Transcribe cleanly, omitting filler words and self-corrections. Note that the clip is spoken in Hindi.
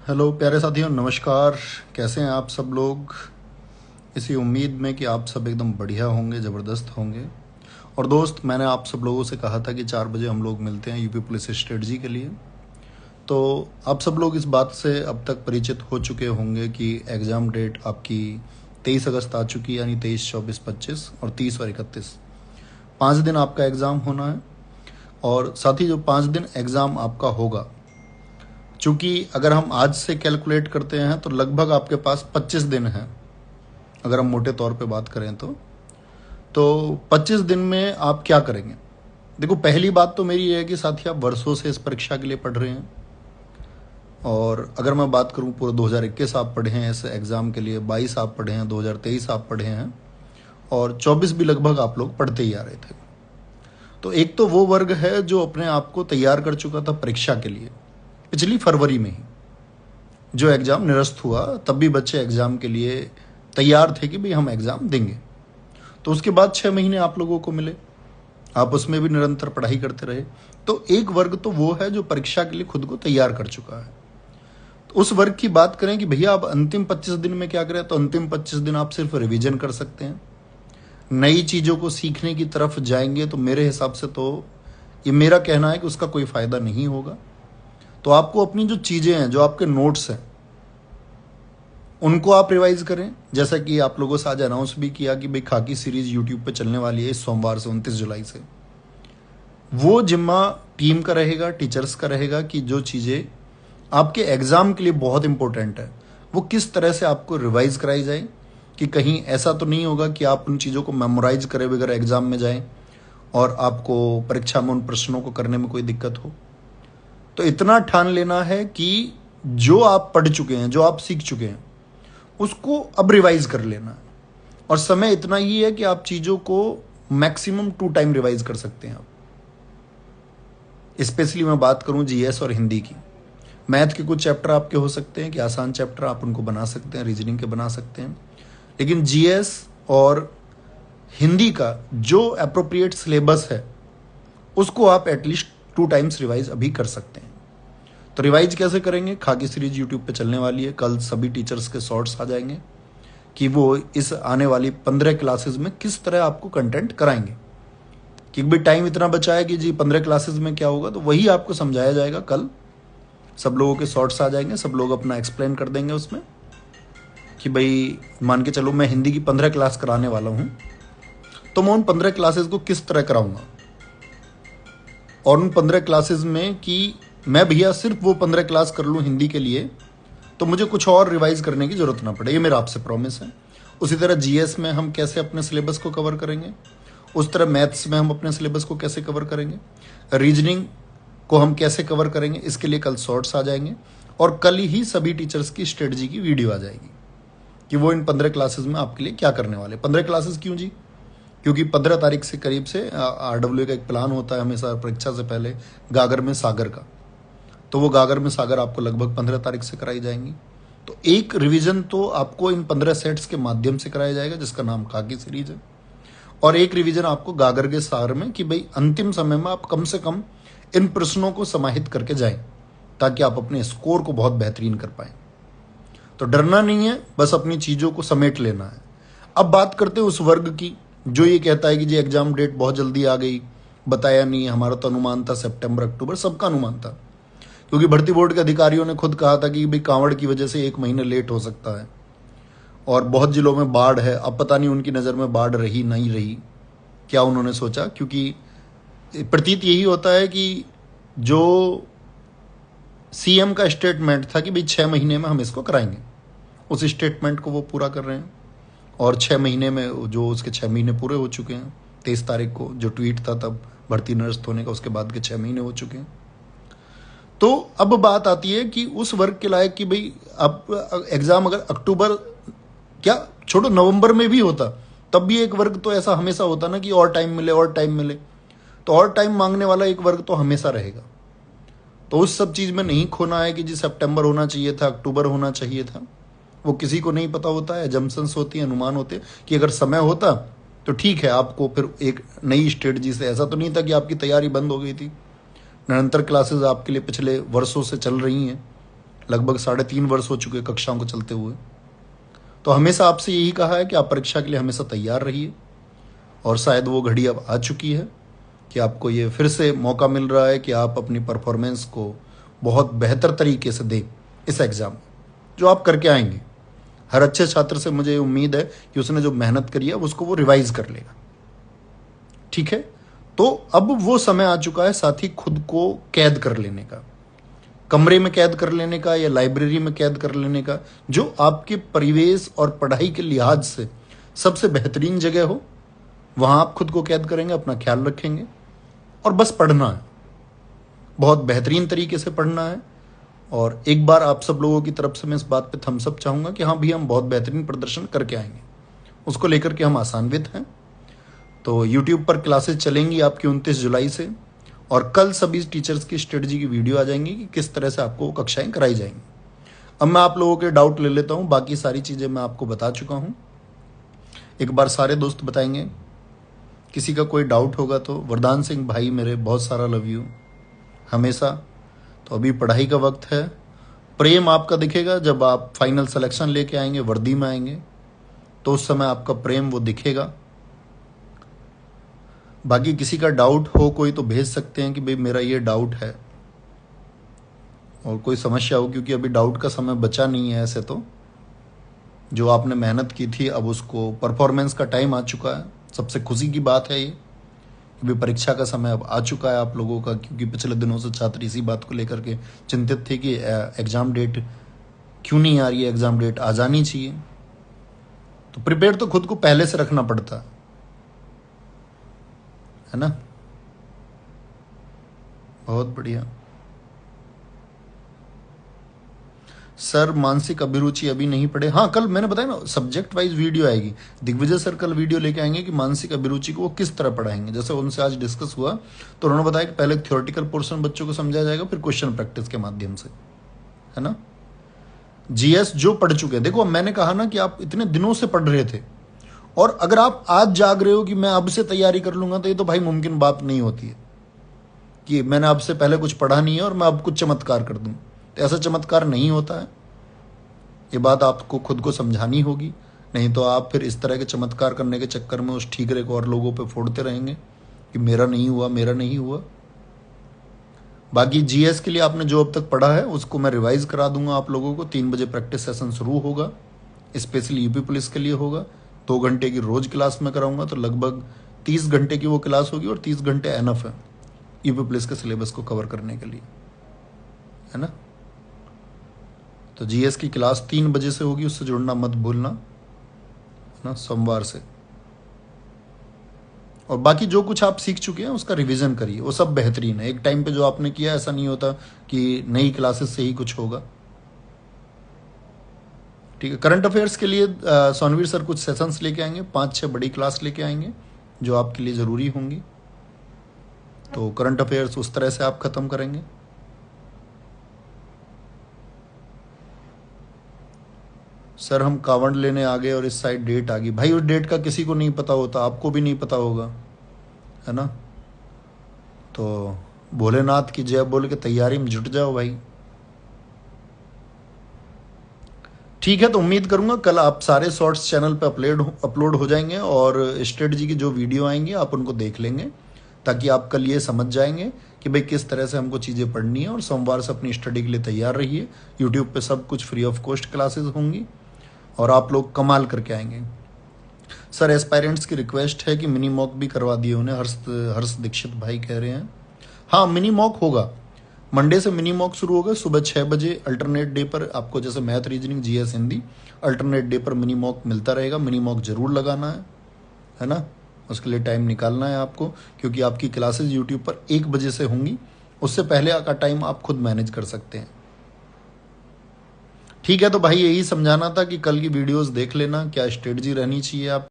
हेलो प्यारे साथियों, नमस्कार। कैसे हैं आप सब लोग? इसी उम्मीद में कि आप सब एकदम बढ़िया होंगे, ज़बरदस्त होंगे। और दोस्त, मैंने आप सब लोगों से कहा था कि 4 बजे हम लोग मिलते हैं यूपी पुलिस स्ट्रेटजी के लिए। तो आप सब लोग इस बात से अब तक परिचित हो चुके होंगे कि एग्ज़ाम डेट आपकी 23 अगस्त आ चुकी है, यानी 23, 24, 25 और 30 और 31। 5 दिन आपका एग्ज़ाम होना है। और साथ ही जो 5 दिन एग्ज़ाम आपका होगा, चूँकि अगर हम आज से कैलकुलेट करते हैं तो लगभग आपके पास 25 दिन हैं, अगर हम मोटे तौर पे बात करें तो 25 दिन में आप क्या करेंगे? देखो, पहली बात तो मेरी ये है कि साथी, आप वर्षों से इस परीक्षा के लिए पढ़ रहे हैं। और अगर मैं बात करूं, पूरा 2021 आप पढ़े हैं इस एग्ज़ाम के लिए, 22 आप पढ़े हैं, 2023 आप पढ़े हैं, और 24 भी लगभग आप लोग पढ़ते ही आ रहे थे। तो एक तो वो वर्ग है जो अपने आप को तैयार कर चुका था परीक्षा के लिए पिछली फरवरी में ही। जो एग्ज़ाम निरस्त हुआ, तब भी बच्चे एग्ज़ाम के लिए तैयार थे कि भाई हम एग्ज़ाम देंगे। तो उसके बाद 6 महीने आप लोगों को मिले, आप उसमें भी निरंतर पढ़ाई करते रहे। तो एक वर्ग तो वो है जो परीक्षा के लिए खुद को तैयार कर चुका है। तो उस वर्ग की बात करें कि भैया आप अंतिम 25 दिन में क्या करें, तो अंतिम 25 दिन आप सिर्फ रिवीजन कर सकते हैं। नई चीज़ों को सीखने की तरफ जाएंगे तो मेरे हिसाब से तो ये मेरा कहना है कि उसका कोई फ़ायदा नहीं होगा। तो आपको अपनी जो चीज़ें हैं, जो आपके नोट्स हैं, उनको आप रिवाइज करें। जैसा कि आप लोगों से आज अनाउंस भी किया कि भाई खाकी सीरीज यूट्यूब पे चलने वाली है इस सोमवार से 29 जुलाई से। वो जिम्मा टीम का रहेगा, टीचर्स का रहेगा कि जो चीज़ें आपके एग्ज़ाम के लिए बहुत इंपॉर्टेंट है वो किस तरह से आपको रिवाइज कराई जाए, कि कहीं ऐसा तो नहीं होगा कि आप उन चीज़ों को मेमोराइज करे बगैर एग्ज़ाम में जाएं और आपको परीक्षा में उन प्रश्नों को करने में कोई दिक्कत हो। तो इतना ठान लेना है कि जो आप पढ़ चुके हैं, जो आप सीख चुके हैं, उसको अब रिवाइज कर लेना है। और समय इतना ही है कि आप चीज़ों को मैक्सिमम 2 टाइम रिवाइज कर सकते हैं। आप स्पेशली मैं बात करूं जीएस और हिंदी की। मैथ के कुछ चैप्टर आपके हो सकते हैं कि आसान चैप्टर, आप उनको बना सकते हैं, रीजनिंग के बना सकते हैं। लेकिन जीएस और हिंदी का जो अप्रोप्रिएट सिलेबस है उसको आप एटलीस्ट 2 टाइम्स रिवाइज अभी कर सकते हैं। तो रिवाइज कैसे करेंगे? खाकी सीरीज यूट्यूब पे चलने वाली है, कल सभी टीचर्स के शॉर्ट्स आ जाएंगे कि वो इस आने वाली 15 क्लासेस में किस तरह आपको कंटेंट कराएंगे। कि भाई टाइम इतना बचा है कि जी 15 क्लासेस में क्या होगा, तो वही आपको समझाया जाएगा। कल सब लोगों के शॉर्ट्स आ जाएंगे, सब लोग अपना एक्सप्लेन कर देंगे उसमें कि भाई मान के चलो मैं हिंदी की 15 क्लास कराने वाला हूँ, तो मैं उन 15 क्लासेस को किस तरह कराऊंगा, और उन 15 क्लासेस में कि मैं भैया सिर्फ वो 15 क्लास कर लूँ हिंदी के लिए, तो मुझे कुछ और रिवाइज करने की ज़रूरत ना पड़े। ये मेरा आपसे प्रॉमिस है। उसी तरह जीएस में हम कैसे अपने सिलेबस को कवर करेंगे, उस तरह मैथ्स में हम अपने सिलेबस को कैसे कवर करेंगे, रीजनिंग को हम कैसे कवर करेंगे, इसके लिए कल शॉर्ट्स आ जाएंगे। और कल ही सभी टीचर्स की स्ट्रेटजी की वीडियो आ जाएगी कि वो इन 15 क्लासेस में आपके लिए क्या करने वाले। 15 क्लासेस क्यों जी? क्योंकि 15 तारीख से करीब से आरडब्ल्यू का एक प्लान होता है हमेशा परीक्षा से पहले, गागर में सागर का। तो वो गागर में सागर आपको लगभग 15 तारीख से कराई जाएंगी। तो एक रिवीजन तो आपको इन 15 सेट्स के माध्यम से कराया जाएगा, जिसका नाम खाकी सीरीज है। और एक रिवीजन आपको गागर के सागर में, कि भाई अंतिम समय में आप कम से कम इन प्रश्नों को समाहित करके जाएं, ताकि आप अपने स्कोर को बहुत बेहतरीन कर पाएं। तो डरना नहीं है, बस अपनी चीज़ों को समेट लेना है। अब बात करते हैं उस वर्ग की जो ये कहता है कि जी एग्जाम डेट बहुत जल्दी आ गई, बताया नहीं, हमारा तो अनुमान था सितंबर अक्टूबर, सबका अनुमान था। क्योंकि भर्ती बोर्ड के अधिकारियों ने खुद कहा था कि भाई कांवड़ की वजह से 1 महीने लेट हो सकता है, और बहुत जिलों में बाढ़ है। अब पता नहीं उनकी नज़र में बाढ़ रही नहीं रही, क्या उन्होंने सोचा, क्योंकि प्रतीत यही होता है कि जो सीएम का स्टेटमेंट था कि भाई 6 महीने में हम इसको कराएंगे, उस स्टेटमेंट को वो पूरा कर रहे हैं। और 6 महीने में जो उसके 6 महीने पूरे हो चुके हैं। 23 तारीख को जो ट्वीट था तब भर्ती निरस्त होने का, उसके बाद के 6 महीने हो चुके हैं। तो अब बात आती है कि उस वर्ग के लायक कि भाई अब एग्जाम अगर अक्टूबर, क्या छोड़ो, नवंबर में भी होता तब भी एक वर्ग तो ऐसा हमेशा होता ना कि और टाइम मिले, और टाइम मिले। तो और टाइम मांगने वाला एक वर्ग तो हमेशा रहेगा। तो उस सब चीज़ में नहीं खोना है कि जी सितंबर होना चाहिए था, अक्टूबर होना चाहिए था। वो किसी को नहीं पता होता है, जम्पसन्स होती हैं, अनुमान होते हैं कि अगर समय होता तो ठीक है, आपको फिर एक नई स्ट्रेटजी से, ऐसा तो नहीं था कि आपकी तैयारी बंद हो गई थी। निरंतर क्लासेस आपके लिए पिछले वर्षों से चल रही हैं, लगभग 3.5 वर्ष हो चुके कक्षाओं को चलते हुए। तो हमेशा आपसे यही कहा है कि आप परीक्षा के लिए हमेशा तैयार रहिए, और शायद वो घड़ी अब आ चुकी है कि आपको ये फिर से मौका मिल रहा है कि आप अपनी परफॉर्मेंस को बहुत बेहतर तरीके से दें इस एग्ज़ाम में, जो आप करके आएंगे। हर अच्छे छात्र से मुझे उम्मीद है कि उसने जो मेहनत करी है उसको वो रिवाइज कर लेगा। ठीक है, तो अब वो समय आ चुका है साथ ही खुद को कैद कर लेने का, कमरे में कैद कर लेने का या लाइब्रेरी में कैद कर लेने का, जो आपके परिवेश और पढ़ाई के लिहाज से सबसे बेहतरीन जगह हो। वहां आप खुद को कैद करेंगे, अपना ख्याल रखेंगे और बस पढ़ना है, बहुत बेहतरीन तरीके से पढ़ना है। और एक बार आप सब लोगों की तरफ से मैं इस बात पे थम्स अप चाहूँगा कि हाँ भी हम बहुत बेहतरीन प्रदर्शन करके आएंगे, उसको लेकर के हम आशान्वित हैं। तो YouTube पर क्लासेस चलेंगी आपकी 29 जुलाई से, और कल सभी टीचर्स की स्ट्रेटजी की वीडियो आ जाएंगी कि किस तरह से आपको कक्षाएं कराई जाएंगी। अब मैं आप लोगों के डाउट ले लेता हूँ, बाकी सारी चीज़ें मैं आपको बता चुका हूँ। एक बार सारे दोस्त बताएंगे, किसी का कोई डाउट होगा तो। वरदान सिंह भाई मेरे, बहुत सारा लव यू हमेशा। तो अभी पढ़ाई का वक्त है। प्रेम आपका दिखेगा जब आप फाइनल सिलेक्शन लेके आएंगे, वर्दी में आएंगे, तो उस समय आपका प्रेम वो दिखेगा। बाकी किसी का डाउट हो कोई तो भेज सकते हैं कि भाई मेरा ये डाउट है, और कोई समस्या हो, क्योंकि अभी डाउट का समय बचा नहीं है। ऐसे तो जो आपने मेहनत की थी अब उसको परफॉर्मेंस का टाइम आ चुका है। सबसे खुशी की बात है ये कि परीक्षा का समय अब आ चुका है आप लोगों का, क्योंकि पिछले दिनों से छात्र इसी बात को लेकर के चिंतित थे कि एग्ज़ाम डेट क्यों नहीं आ रही है, एग्ज़ाम डेट आ जानी चाहिए। तो प्रिपेयर तो खुद को पहले से रखना पड़ता है ना। बहुत बढ़िया सर, मानसिक अभिरुचि अभी नहीं पढ़े। हाँ, कल मैंने बताया ना सब्जेक्ट वाइज वीडियो आएगी। दिग्विजय सर कल वीडियो लेके आएंगे कि मानसिक अभिरुचि को वो किस तरह पढ़ाएंगे। जैसे उनसे आज डिस्कस हुआ तो उन्होंने बताया कि पहले थ्योरेटिकल पोर्शन बच्चों को समझाया जाएगा, फिर क्वेश्चन प्रैक्टिस के माध्यम से, है ना। जीएस जो पढ़ चुके, देखो मैंने कहा ना कि आप इतने दिनों से पढ़ रहे थे, और अगर आप आज जाग रहे हो कि मैं अब से तैयारी कर लूंगा, तो ये तो भाई मुमकिन बात नहीं होती है कि मैंने अब से पहले कुछ पढ़ा नहीं है और मैं अब कुछ चमत्कार कर दूं। तो ऐसा चमत्कार नहीं होता है, ये बात आपको खुद को समझानी होगी। नहीं तो आप फिर इस तरह के चमत्कार करने के चक्कर में उस ठीकरे को और लोगों पे फोड़ते रहेंगे कि मेरा नहीं हुआ, मेरा नहीं हुआ। बाकी जीएस के लिए आपने जो अब तक पढ़ा है उसको मैं रिवाइज करा दूंगा आप लोगों को। 3 बजे प्रैक्टिस सेशन शुरू होगा, स्पेशली यूपी पुलिस के लिए होगा। 2 घंटे की रोज क्लास में कराऊंगा, तो लगभग 30 घंटे की वो क्लास होगी, और 30 घंटे एनफ है यूपी पुलिस के सिलेबस को कवर करने के लिए, है ना। तो जीएस की क्लास 3 बजे से होगी, उससे जुड़ना मत भूलना, है ना, सोमवार से। और बाकी जो कुछ आप सीख चुके हैं उसका रिवीजन करिए, वो सब बेहतरीन है। एक टाइम पे जो आपने किया, ऐसा नहीं होता कि नई क्लासेस से ही कुछ होगा। ठीक है, करंट अफेयर्स के लिए सोनवीर सर कुछ सेशंस लेके आएंगे, 5-6 बड़ी क्लास लेके आएंगे जो आपके लिए ज़रूरी होंगी। तो करंट अफेयर्स उस तरह से आप ख़त्म करेंगे। सर हम कावड़ लेने आ गए और इस साइड डेट आ गई। भाई उस डेट का किसी को नहीं पता होता, आपको भी नहीं पता होगा, है ना। तो भोलेनाथ की जय बोल के तैयारी में जुट जाओ भाई। ठीक है, तो उम्मीद करूंगा कल आप सारे शॉर्ट्स चैनल पे अपलोड हो जाएंगे, और स्ट्रेटजी की जो वीडियो आएंगी आप उनको देख लेंगे, ताकि आप कल ये समझ जाएंगे कि भाई किस तरह से हमको चीज़ें पढ़नी है। और सोमवार से अपनी स्टडी के लिए तैयार रहिए। यूट्यूब पे सब कुछ फ्री ऑफ कॉस्ट क्लासेस होंगी, और आप लोग कमाल करके आएंगे। सर एस्पायरेंट्स की रिक्वेस्ट है कि मिनी मॉक भी करवा दिए उन्हें, हर्ष दीक्षित भाई कह रहे हैं। हाँ, मिनी मॉक होगा, मंडे से मिनी मॉक शुरू होगा सुबह 6 बजे। अल्टरनेट डे पर आपको जैसे math, reasoning, GS, Hindi, alternate day पर मिनी मॉक मिलता रहेगा। मिनी मॉक जरूर लगाना है ना। उसके लिए टाइम निकालना है आपको, क्योंकि आपकी क्लासेस यूट्यूब पर 1 बजे से होंगी। उससे पहले का टाइम आप खुद मैनेज कर सकते हैं। ठीक है, तो भाई यही समझाना था कि कल की वीडियोस देख लेना, क्या स्ट्रेटजी रहनी चाहिए आप